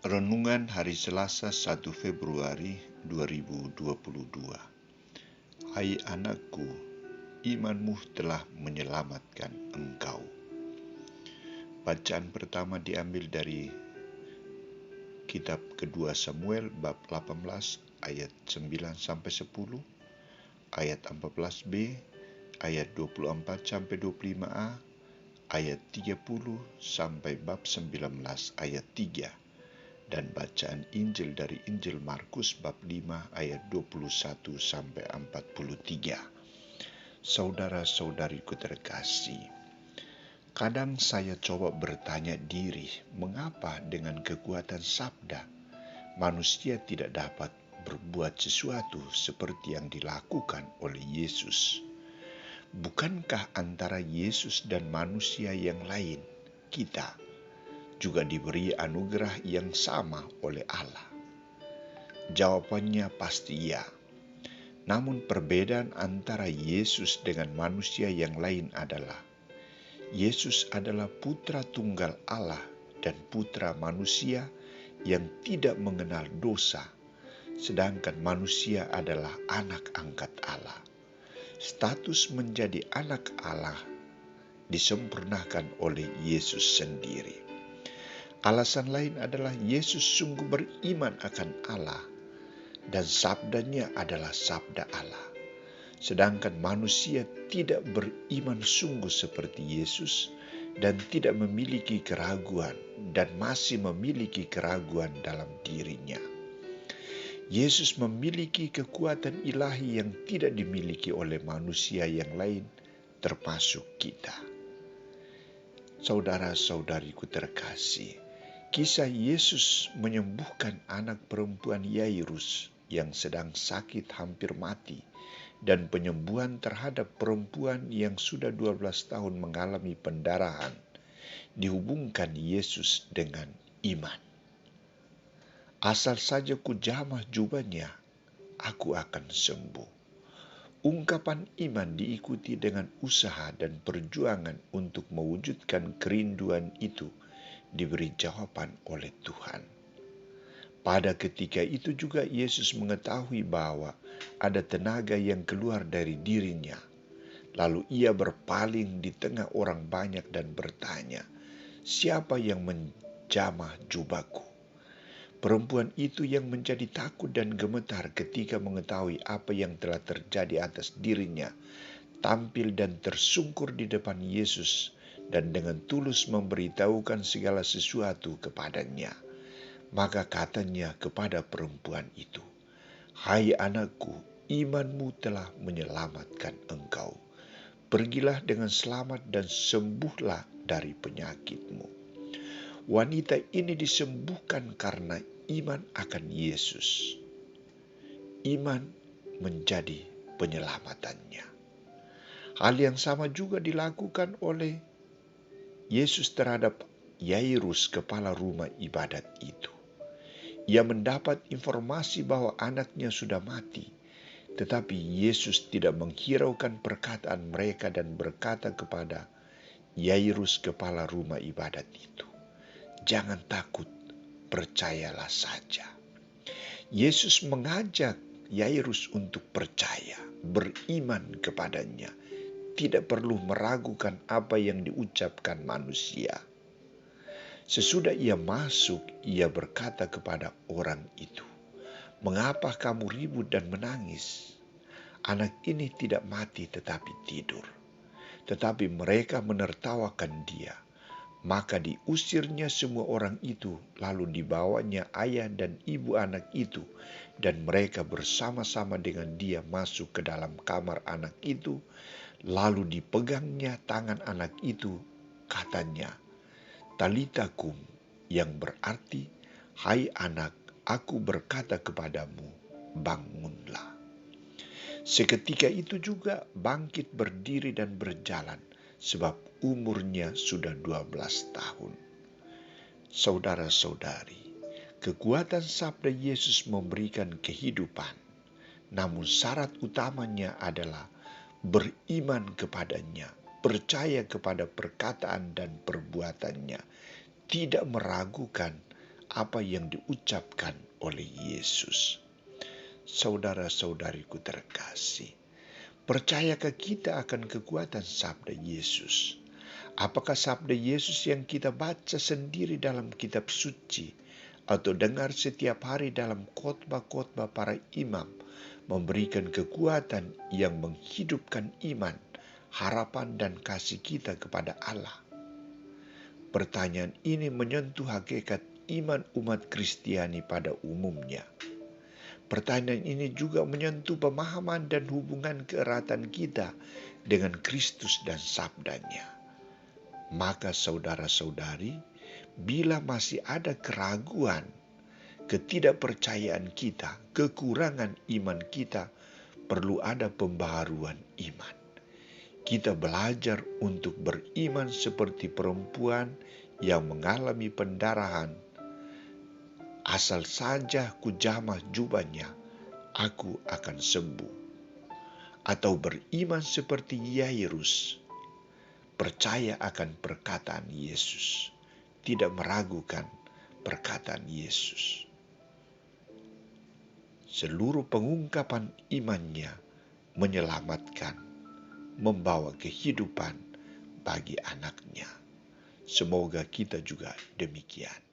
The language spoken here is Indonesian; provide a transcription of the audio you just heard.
Renungan Hari Selasa 1 Februari 2022. Hai anakku, imanmu telah menyelamatkan engkau. Bacaan pertama diambil dari kitab kedua Samuel bab 18 ayat 9-10, ayat 14b, ayat 24 sampai 25a, ayat 30 sampai bab 19 ayat 3. Dan bacaan Injil dari Injil Markus bab 5 ayat 21 sampai 43. Saudara-saudariku terkasih, kadang saya coba bertanya diri, mengapa dengan kekuatan sabda manusia tidak dapat berbuat sesuatu seperti yang dilakukan oleh Yesus? Bukankah antara Yesus dan manusia yang lain, kita juga diberi anugerah yang sama oleh Allah? Jawabannya pasti ya. Namun perbedaan antara Yesus dengan manusia yang lain adalah Yesus adalah putra tunggal Allah dan putra manusia yang tidak mengenal dosa, sedangkan manusia adalah anak angkat Allah. Status menjadi anak Allah disempurnakan oleh Yesus sendiri. Alasan lain adalah Yesus sungguh beriman akan Allah dan sabdanya adalah sabda Allah. Sedangkan manusia tidak beriman sungguh seperti Yesus dan tidak memiliki keraguan dan masih memiliki keraguan dalam dirinya. Yesus memiliki kekuatan ilahi yang tidak dimiliki oleh manusia yang lain, termasuk kita. Saudara-saudariku terkasih, kisah Yesus menyembuhkan anak perempuan Yairus yang sedang sakit hampir mati dan penyembuhan terhadap perempuan yang sudah 12 tahun mengalami pendarahan dihubungkan Yesus dengan iman. Asal saja ku jamah jubahnya, aku akan sembuh. Ungkapan iman diikuti dengan usaha dan perjuangan untuk mewujudkan kerinduan itu diberi jawaban oleh Tuhan. Pada ketika itu juga Yesus mengetahui bahwa ada tenaga yang keluar dari dirinya. Lalu ia berpaling di tengah orang banyak dan bertanya, "Siapa yang menjamah jubahku?" Perempuan itu yang menjadi takut dan gemetar ketika mengetahui apa yang telah terjadi atas dirinya, tampil dan tersungkur di depan Yesus dan dengan tulus memberitahukan segala sesuatu kepadanya. Maka katanya kepada perempuan itu, "Hai anakku, imanmu telah menyelamatkan engkau. Pergilah dengan selamat dan sembuhlah dari penyakitmu." Wanita ini disembuhkan karena iman akan Yesus. Iman menjadi penyelamatannya. Hal yang sama juga dilakukan oleh Yesus terhadap Yairus, kepala rumah ibadat itu. Ia mendapat informasi bahwa anaknya sudah mati, tetapi Yesus tidak menghiraukan perkataan mereka dan berkata kepada Yairus, kepala rumah ibadat itu, "Jangan takut, percayalah saja." Yesus mengajak Yairus untuk percaya, beriman kepadanya, tidak perlu meragukan apa yang diucapkan manusia. Sesudah ia masuk, ia berkata kepada orang itu, "Mengapa kamu ribut dan menangis? Anak ini tidak mati tetapi tidur." Tetapi mereka menertawakan dia. Maka diusirnya semua orang itu, lalu dibawanya ayah dan ibu anak itu, dan mereka bersama-sama dengan dia masuk ke dalam kamar anak itu, lalu dipegangnya tangan anak itu, katanya, "Talita kum," yang berarti, "Hai anak, aku berkata kepadamu, bangunlah." Seketika itu juga bangkit berdiri dan berjalan, sebab umurnya sudah 12 tahun. Saudara-saudari, kekuatan sabda Yesus memberikan kehidupan, namun syarat utamanya adalah beriman kepadanya, percaya kepada perkataan dan perbuatannya, tidak meragukan apa yang diucapkan oleh Yesus. Saudara-saudariku terkasih, percayakah kita akan kekuatan sabda Yesus? Apakah sabda Yesus yang kita baca sendiri dalam kitab suci atau dengar setiap hari dalam khotbah-khotbah para imam memberikan kekuatan yang menghidupkan iman, harapan, dan kasih kita kepada Allah? Pertanyaan ini menyentuh hakikat iman umat Kristiani pada umumnya. Pertanyaan ini juga menyentuh pemahaman dan hubungan keeratan kita dengan Kristus dan sabdanya. Maka saudara-saudari, bila masih ada keraguan, ketidakpercayaan kita, kekurangan iman kita, perlu ada pembaharuan iman. Kita belajar untuk beriman seperti perempuan yang mengalami pendarahan. Asal saja kujamah jubahnya, aku akan sembuh. Atau beriman seperti Yairus, percaya akan perkataan Yesus, tidak meragukan perkataan Yesus. Seluruh pengungkapan imannya menyelamatkan, membawa kehidupan bagi anaknya. Semoga kita juga demikian.